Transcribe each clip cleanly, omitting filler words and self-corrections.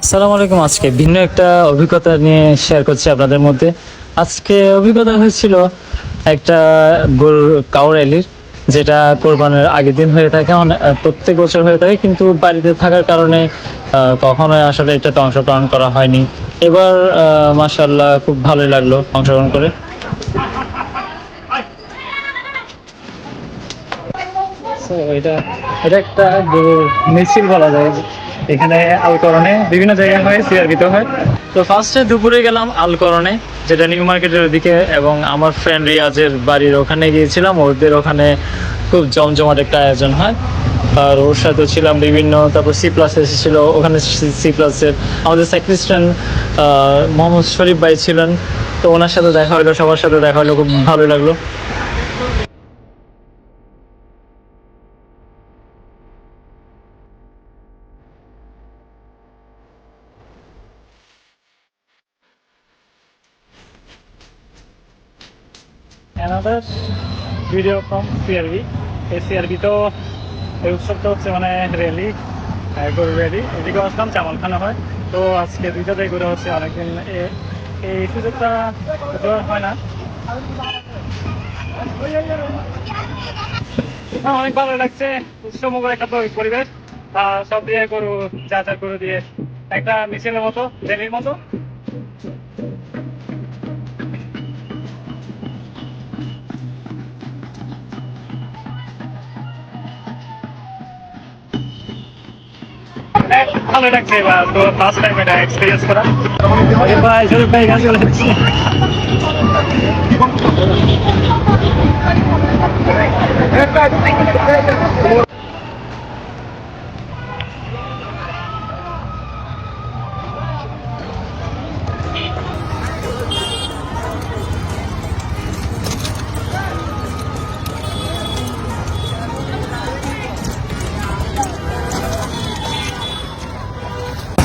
আসসালামু আলাইকুম। আজকে ভিন্ন একটা অভিজ্ঞতা নিয়ে শেয়ার করছি আপনাদের মধ্যে। আজকে অভিজ্ঞতা হয়েছিল একটা গরুর কাউ র্যালির, যেটা কোরবানের আগের দিন হয়ে থাকে, প্রত্যেক বছর হয়ে থাকে, কিন্তু বাড়িতে থাকার কারণে কখনোই আসলে এটাতে অংশগ্রহণ করা হয়নি। এবার মাশাআল্লাহ খুব ভালোই লাগলো অংশগ্রহণ করে। এটা এটা একটা গরুর মিছিল বলা যায়। এখানে আলকরণে বিভিন্ন জায়গায় হয়, সিআরবিতে হয়। তো ফার্স্টে দুপুরে গেলাম আলকরণে, যেটা নিউ মার্কেটের ওদিকে, এবং আমার ফ্রেন্ড রিয়াজের বাড়ির ওখানে গিয়েছিলাম। ওদের ওখানে খুব জমজমাট একটা আয়োজন হয়, আর ওর সাথে ছিলাম বিভিন্ন। তারপর সি প্লাস এসেছিল, ওখানে সি প্লাসের আমাদের স্যাক্রিস্টান মোহাম্মদ শরীফ ভাই ছিলেন। তো ওনার সাথে দেখা হলো, সবার সাথে দেখা হলো, খুব ভালো লাগলো। Another video from CRB. এই সিআরবি তো এই উৎসবটা হচ্ছে মানে র্যালি, গরু র্যালি। এদিকে আসলাম চামালখানা হয়। তো আজকে দুইটাতেই ঘুরে হচ্ছে, অনেকদিন এই সুযোগটা হয় না। অনেক ভালো লাগছে, উৎসবমুখর একটা পরিবেশ। সব দিয়ে গরু, যা যা গরু দিয়ে একটা মিছিলের মতো, র্যালির মতো। ভালো লাগছে। এবার তো ফার্স্ট টাইম এটা এক্সপিরিয়েন্স করা। ভাই শরীফ ভাই এখানে চলে যাচ্ছে।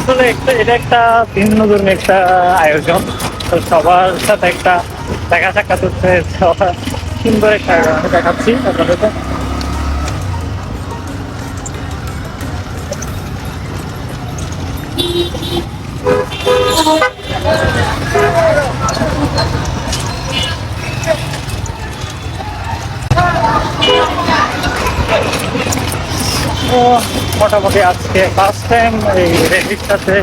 আসলে এটা একটা ভিন্ন ধর্মী একটা আয়োজন। তো সবার সাথে একটা দেখা সাক্ষাৎ হচ্ছে, সবার সুন্দর একটা দেখাচ্ছি আপনাদেরকে। তো মোটামুটি আজকে ফার্স্ট টাইম এই রেলির সাথে,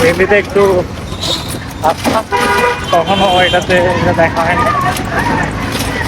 রেলিতে একটু আসলাম, কখনো এটাতে দেখা হয়নি।